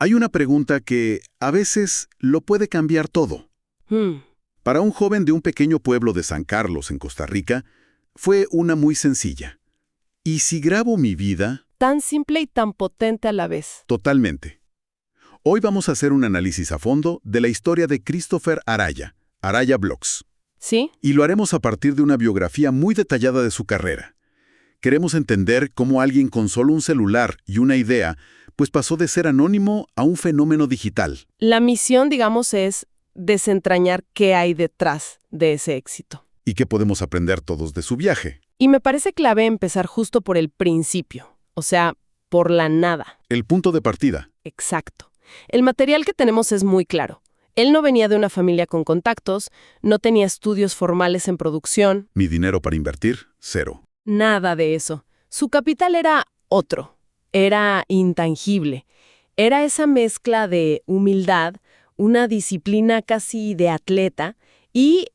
Hay una pregunta que a veces lo puede cambiar todo. Para un joven de un pequeño pueblo de San Carlos, en Costa Rica, fue una muy sencilla. ¿Y si grabo mi vida? Tan simple y tan potente a la vez. Totalmente. Hoy vamos a hacer un análisis a fondo de la historia de Christopher Araya, Araya Blogs. ¿Sí? Y lo haremos a partir de una biografía muy detallada de su carrera. Queremos entender cómo alguien con solo un celular y una idea, pues pasó de ser anónimo a un fenómeno digital. La misión, digamos, es desentrañar qué hay detrás de ese éxito. ¿Y qué podemos aprender todos de su viaje? Y me parece clave empezar justo por el principio, o sea, por la nada. El punto de partida. Exacto. El material que tenemos es muy claro. Él no venía de una familia con contactos, no tenía estudios formales en producción. Mi dinero para invertir, 0. Nada de eso. Su capital era otro. Era intangible. Era esa mezcla de humildad, una disciplina casi de atleta y,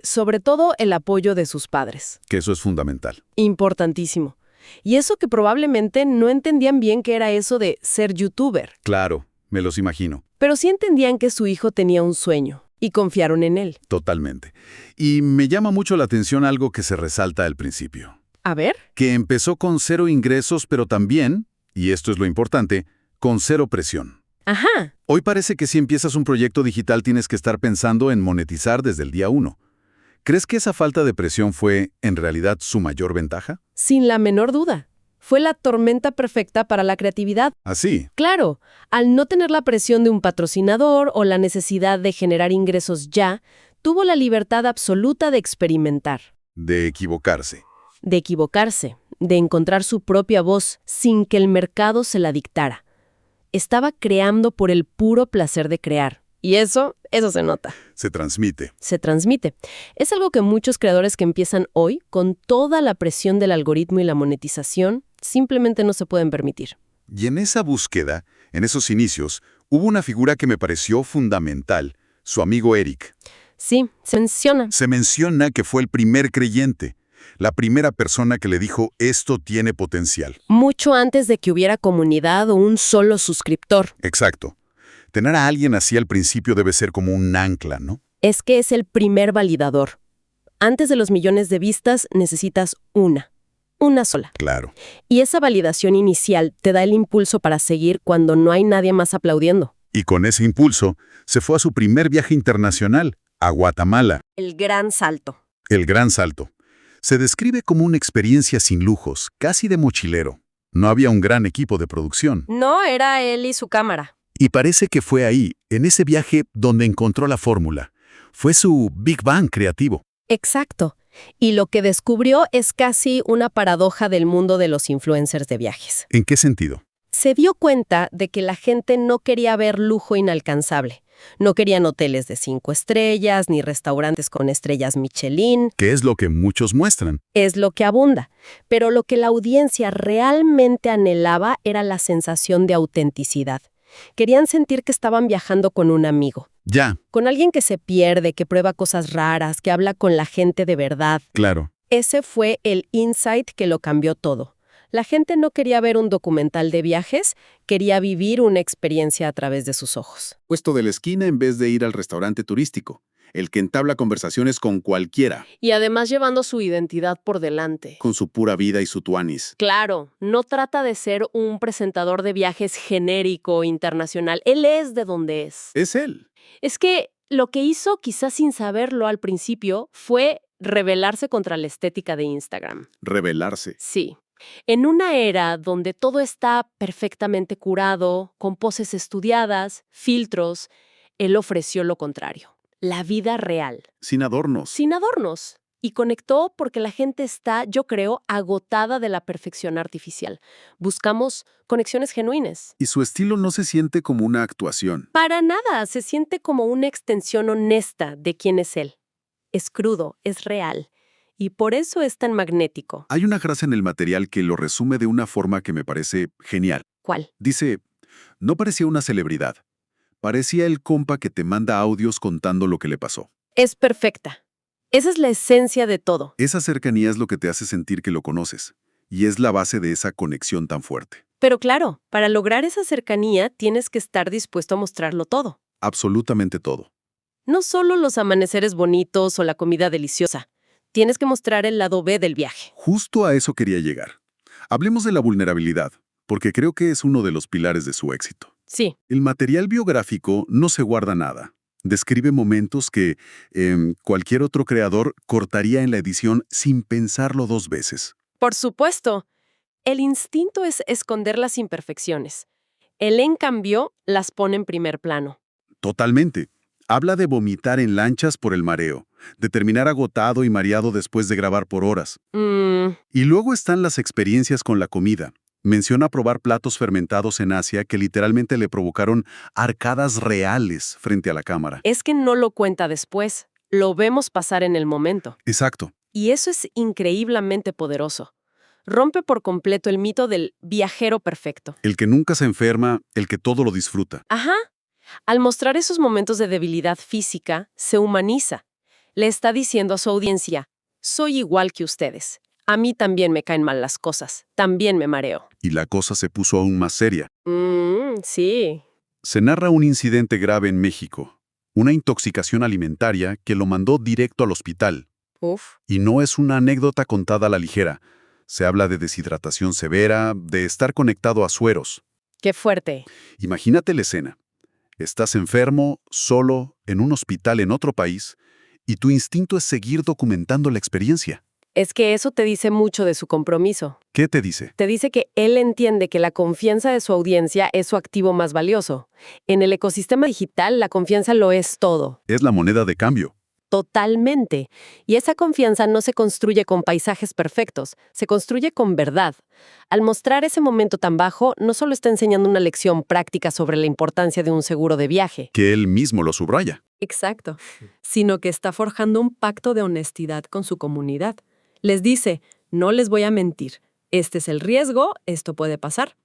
sobre todo, el apoyo de sus padres. Que eso es fundamental. Importantísimo. Y eso que probablemente no entendían bien qué era eso de ser youtuber. Claro, me los imagino. Pero sí entendían que su hijo tenía un sueño y confiaron en él. Totalmente. Y me llama mucho la atención algo que se resalta al principio. A ver. Que empezó con 0 ingresos, pero también, y esto es lo importante, con 0 presión. Ajá. Hoy parece que si empiezas un proyecto digital tienes que estar pensando en monetizar desde el día 1. ¿Crees que esa falta de presión fue, en realidad, su mayor ventaja? Sin la menor duda. Fue la tormenta perfecta para la creatividad. Así. Claro, al no tener la presión de un patrocinador o la necesidad de generar ingresos ya, tuvo la libertad absoluta de experimentar. De equivocarse. De equivocarse, de encontrar su propia voz sin que el mercado se la dictara. Estaba creando por el puro placer de crear. Y eso se nota. Se transmite. Se transmite. Es algo que muchos creadores que empiezan hoy, con toda la presión del algoritmo y la monetización, simplemente no se pueden permitir. Y en esa búsqueda, en esos inicios, hubo una figura que me pareció fundamental, su amigo Eric. Sí, se menciona. Se menciona que fue el primer creyente, la primera persona que le dijo, esto tiene potencial. Mucho antes de que hubiera comunidad o un solo suscriptor. Exacto. Tener a alguien así al principio debe ser como un ancla, ¿no? Es que es el primer validador. Antes de los millones de vistas necesitas una sola. Claro. Y esa validación inicial te da el impulso para seguir cuando no hay nadie más aplaudiendo. Y con ese impulso, se fue a su primer viaje internacional, a Guatemala. El gran salto. El gran salto. Se describe como una experiencia sin lujos, casi de mochilero. No había un gran equipo de producción. No, era él y su cámara. Y parece que fue ahí, en ese viaje, donde encontró la fórmula. Fue su Big Bang creativo. Exacto. Y lo que descubrió es casi una paradoja del mundo de los influencers de viajes. ¿En qué sentido? Se dio cuenta de que la gente no quería ver lujo inalcanzable. No querían hoteles de 5 estrellas, ni restaurantes con estrellas Michelin. Que es lo que muchos muestran. Es lo que abunda. Pero lo que la audiencia realmente anhelaba era la sensación de autenticidad. Querían sentir que estaban viajando con un amigo. Ya. Con alguien que se pierde, que prueba cosas raras, que habla con la gente de verdad. Claro. Ese fue el insight que lo cambió todo. La gente no quería ver un documental de viajes, quería vivir una experiencia a través de sus ojos. Puesto de la esquina en vez de ir al restaurante turístico. El que entabla conversaciones con cualquiera. Y además llevando su identidad por delante. Con su pura vida y su tuanis. Claro, no trata de ser un presentador de viajes genérico, internacional. Él es de donde es. Es él. Es que lo que hizo, quizás sin saberlo al principio, fue rebelarse contra la estética de Instagram. Revelarse. Sí. En una era donde todo está perfectamente curado, con poses estudiadas, filtros, él ofreció lo contrario. La vida real. Sin adornos. Sin adornos. Y conectó porque la gente está, yo creo, agotada de la perfección artificial. Buscamos conexiones genuinas. Y su estilo no se siente como una actuación. Para nada, se siente como una extensión honesta de quién es él. Es crudo, es real. Y por eso es tan magnético. Hay una frase en el material que lo resume de una forma que me parece genial. ¿Cuál? Dice, no parecía una celebridad. Parecía el compa que te manda audios contando lo que le pasó. Es perfecta. Esa es la esencia de todo. Esa cercanía es lo que te hace sentir que lo conoces. Y es la base de esa conexión tan fuerte. Pero claro, para lograr esa cercanía tienes que estar dispuesto a mostrarlo todo. Absolutamente todo. No solo los amaneceres bonitos o la comida deliciosa. Tienes que mostrar el lado B del viaje. Justo a eso quería llegar. Hablemos de la vulnerabilidad, porque creo que es uno de los pilares de su éxito. Sí, El material biográfico no se guarda nada. Describe momentos que cualquier otro creador cortaría en la edición sin pensarlo 2 veces. por supuesto. El instinto es esconder las imperfecciones. Él, en cambio, las pone en primer plano. Totalmente. Habla de vomitar en lanchas por el mareo, de terminar agotado y mareado después de grabar por horas. Y luego están las experiencias con la comida. Menciona probar platos fermentados en Asia que literalmente le provocaron arcadas reales frente a la cámara. Es que no lo cuenta después. Lo vemos pasar en el momento. Exacto. Y eso es increíblemente poderoso. Rompe por completo el mito del viajero perfecto. El que nunca se enferma, el que todo lo disfruta. Ajá. Al mostrar esos momentos de debilidad física, se humaniza. Le está diciendo a su audiencia, soy igual que ustedes. A mí también me caen mal las cosas. También me mareo. Y la cosa se puso aún más seria. Sí. Se narra un incidente grave en México. Una intoxicación alimentaria que lo mandó directo al hospital. Uf. Y no es una anécdota contada a la ligera. Se habla de deshidratación severa, de estar conectado a sueros. Qué fuerte. Imagínate la escena. Estás enfermo, solo, en un hospital en otro país, y tu instinto es seguir documentando la experiencia. Es que eso te dice mucho de su compromiso. ¿Qué te dice? Te dice que él entiende que la confianza de su audiencia es su activo más valioso. En el ecosistema digital, la confianza lo es todo. Es la moneda de cambio. Totalmente. Y esa confianza no se construye con paisajes perfectos, se construye con verdad. Al mostrar ese momento tan bajo, no solo está enseñando una lección práctica sobre la importancia de un seguro de viaje. Que él mismo lo subraya. Exacto. Sino que está forjando un pacto de honestidad con su comunidad. Les dice, no les voy a mentir. Este es el riesgo, esto puede pasar.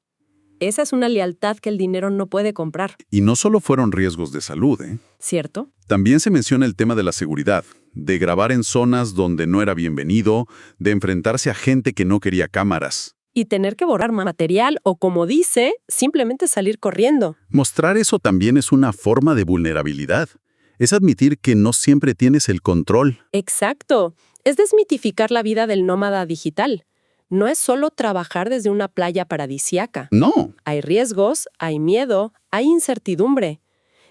Esa es una lealtad que el dinero no puede comprar. Y no solo fueron riesgos de salud, ¿eh? ¿Cierto? También se menciona el tema de la seguridad, de grabar en zonas donde no era bienvenido, de enfrentarse a gente que no quería cámaras. Y tener que borrar material o, como dice, simplemente salir corriendo. Mostrar eso también es una forma de vulnerabilidad. Es admitir que no siempre tienes el control. Exacto. Es desmitificar la vida del nómada digital. No es solo trabajar desde una playa paradisíaca. No. Hay riesgos, hay miedo, hay incertidumbre.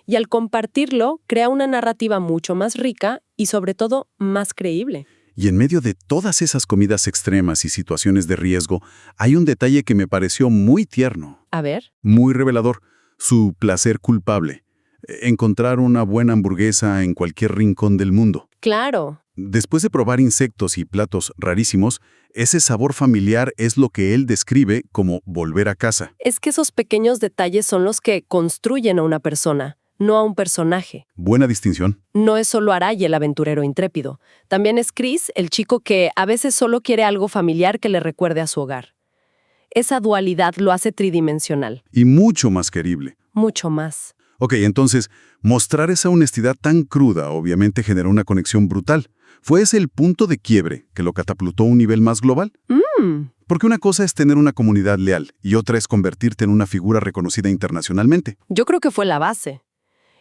Y al compartirlo, crea una narrativa mucho más rica y, sobre todo, más creíble. Y en medio de todas esas comidas extremas y situaciones de riesgo, hay un detalle que me pareció muy tierno. A ver. Muy revelador. Su placer culpable. Encontrar una buena hamburguesa en cualquier rincón del mundo. Claro. Después de probar insectos y platos rarísimos, ese sabor familiar es lo que él describe como volver a casa. Es que esos pequeños detalles son los que construyen a una persona, no a un personaje. Buena distinción. No es solo Aray el aventurero intrépido. También es Chris, el chico que a veces solo quiere algo familiar que le recuerde a su hogar. Esa dualidad lo hace tridimensional. Y mucho más querible. Mucho más. Ok, entonces, mostrar esa honestidad tan cruda obviamente generó una conexión brutal. ¿Fue ese el punto de quiebre que lo catapultó a un nivel más global? Porque una cosa es tener una comunidad leal y otra es convertirte en una figura reconocida internacionalmente. Yo creo que fue la base.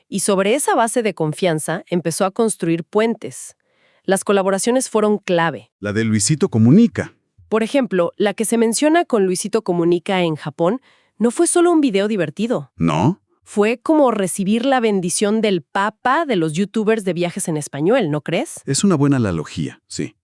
Y sobre esa base de confianza empezó a construir puentes. Las colaboraciones fueron clave. La de Luisito Comunica. Por ejemplo, la que se menciona con Luisito Comunica en Japón no fue solo un video divertido. ¿No? Fue como recibir la bendición del Papa de los youtubers de viajes en español, ¿no crees? Es una buena analogía, sí.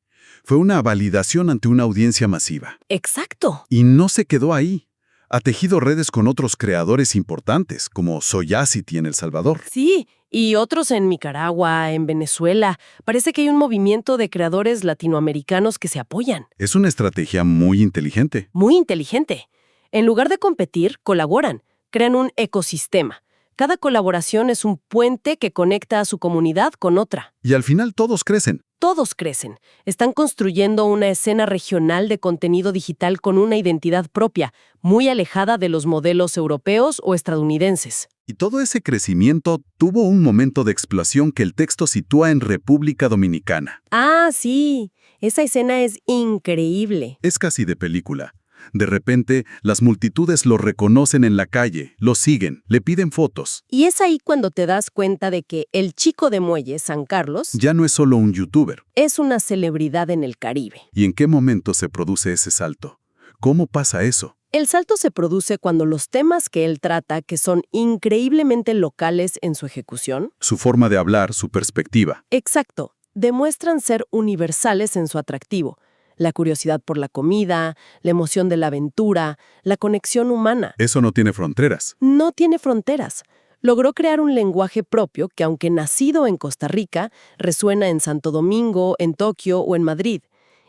Fue una validación ante una audiencia masiva. Exacto. Y no se quedó ahí. Ha tejido redes con otros creadores importantes, como Soyacity en El Salvador. Sí, y otros en Nicaragua, en Venezuela. Parece que hay un movimiento de creadores latinoamericanos que se apoyan. Es una estrategia muy inteligente. Muy inteligente. En lugar de competir, colaboran. Crean un ecosistema. Cada colaboración es un puente que conecta a su comunidad con otra. Y al final todos crecen. Todos crecen. Están construyendo una escena regional de contenido digital con una identidad propia, muy alejada de los modelos europeos o estadounidenses. Y todo ese crecimiento tuvo un momento de explosión que el texto sitúa en República Dominicana. Ah, sí. Esa escena es increíble. Es casi de película. De repente, las multitudes lo reconocen en la calle, lo siguen, le piden fotos. Y es ahí cuando te das cuenta de que el chico de muelle, San Carlos, Ya no es solo un youtuber. es una celebridad en el Caribe. ¿Y en qué momento se produce ese salto? ¿Cómo pasa eso? El salto se produce cuando los temas que él trata, que son increíblemente locales en su ejecución, Su forma de hablar, su perspectiva. exacto, demuestran ser universales en su atractivo. La curiosidad por la comida, la emoción de la aventura, la conexión humana. Eso no tiene fronteras. No tiene fronteras. Logró crear un lenguaje propio que, aunque nacido en Costa Rica, resuena en Santo Domingo, en Tokio o en Madrid.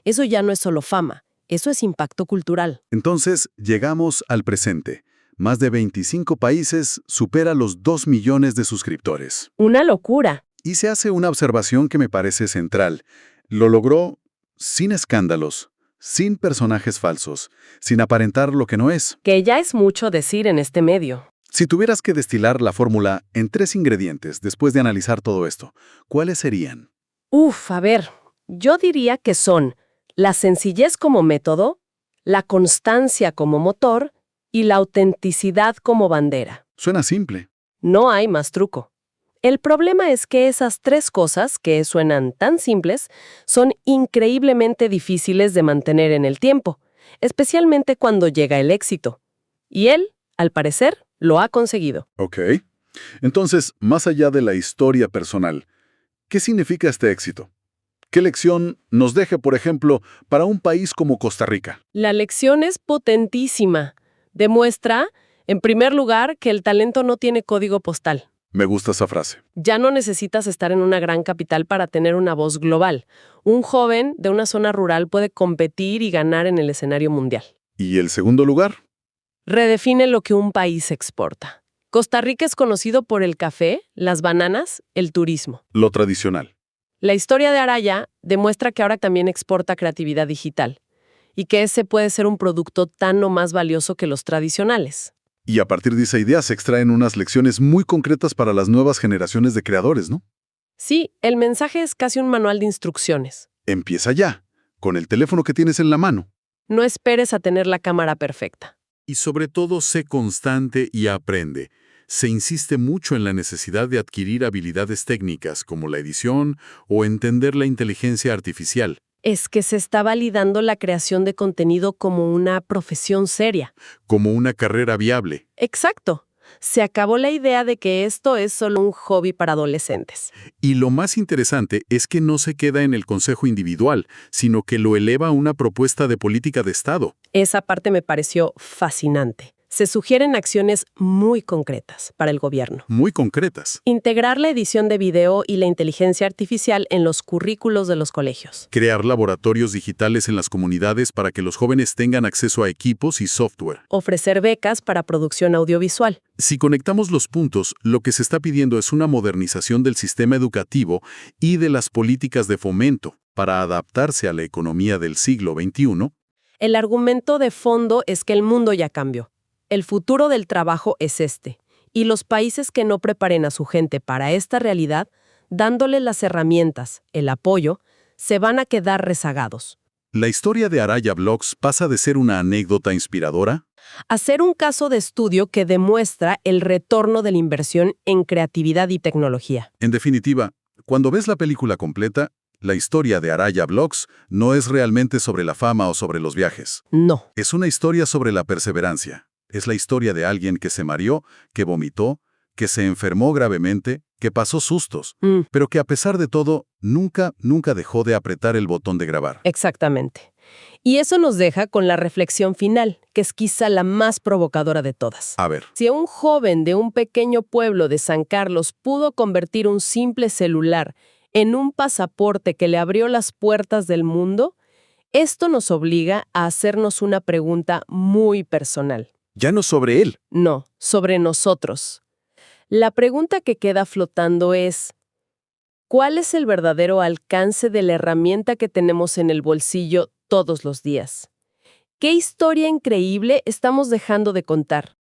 Eso ya no es solo fama, eso es impacto cultural. Entonces, llegamos al presente. Más de 25 países, supera los 2 millones de suscriptores. Una locura. Y se hace una observación que me parece central. Lo logró sin escándalos, sin personajes falsos, sin aparentar lo que no es. Que ya es mucho decir en este medio. Si tuvieras que destilar la fórmula en 3 ingredientes después de analizar todo esto, ¿cuáles serían? A ver, yo diría que son la sencillez como método, la constancia como motor y la autenticidad como bandera. Suena simple. No hay más truco. El problema es que esas tres cosas, que suenan tan simples, son increíblemente difíciles de mantener en el tiempo, especialmente cuando llega el éxito. Y él, al parecer, lo ha conseguido. Ok. Entonces, más allá de la historia personal, ¿qué significa este éxito? ¿Qué lección nos deja, por ejemplo, para un país como Costa Rica? La lección es potentísima. Demuestra, en primer lugar, que el talento no tiene código postal. Me gusta esa frase. Ya no necesitas estar en una gran capital para tener una voz global. Un joven de una zona rural puede competir y ganar en el escenario mundial. ¿Y el segundo lugar? Redefine lo que un país exporta. Costa Rica es conocido por el café, las bananas, el turismo. Lo tradicional. La historia de Araya demuestra que ahora también exporta creatividad digital y que ese puede ser un producto tan o más valioso que los tradicionales. Y a partir de esa idea se extraen unas lecciones muy concretas para las nuevas generaciones de creadores, ¿no? Sí, el mensaje es casi un manual de instrucciones. Empieza ya, con el teléfono que tienes en la mano. No esperes a tener la cámara perfecta. Y sobre todo, sé constante y aprende. Se insiste mucho en la necesidad de adquirir habilidades técnicas como la edición o entender la inteligencia artificial. Es que se está validando la creación de contenido como una profesión seria. Como una carrera viable. Exacto. Se acabó la idea de que esto es solo un hobby para adolescentes. Y lo más interesante es que no se queda en el consejo individual, sino que lo eleva a una propuesta de política de Estado. Esa parte me pareció fascinante. Se sugieren acciones muy concretas para el gobierno. Muy concretas. Integrar la edición de video y la inteligencia artificial en los currículos de los colegios. Crear laboratorios digitales en las comunidades para que los jóvenes tengan acceso a equipos y software. Ofrecer becas para producción audiovisual. Si conectamos los puntos, lo que se está pidiendo es una modernización del sistema educativo y de las políticas de fomento para adaptarse a la economía del siglo XXI. El argumento de fondo es que el mundo ya cambió. El futuro del trabajo es este, y los países que no preparen a su gente para esta realidad, dándole las herramientas, el apoyo, se van a quedar rezagados. La historia de Araya Blogs pasa de ser una anécdota inspiradora a ser un caso de estudio que demuestra el retorno de la inversión en creatividad y tecnología. En definitiva, cuando ves la película completa, la historia de Araya Blogs no es realmente sobre la fama o sobre los viajes. No. Es una historia sobre la perseverancia. Es la historia de alguien que se mareó, que vomitó, que se enfermó gravemente, que pasó sustos, pero que a pesar de todo, nunca dejó de apretar el botón de grabar. Exactamente. Y eso nos deja con la reflexión final, que es quizá la más provocadora de todas. A ver. Si un joven de un pequeño pueblo de San Carlos pudo convertir un simple celular en un pasaporte que le abrió las puertas del mundo, esto nos obliga a hacernos una pregunta muy personal. Ya no sobre él. No, sobre nosotros. La pregunta que queda flotando es, ¿cuál es el verdadero alcance de la herramienta que tenemos en el bolsillo todos los días? ¿Qué historia increíble estamos dejando de contar?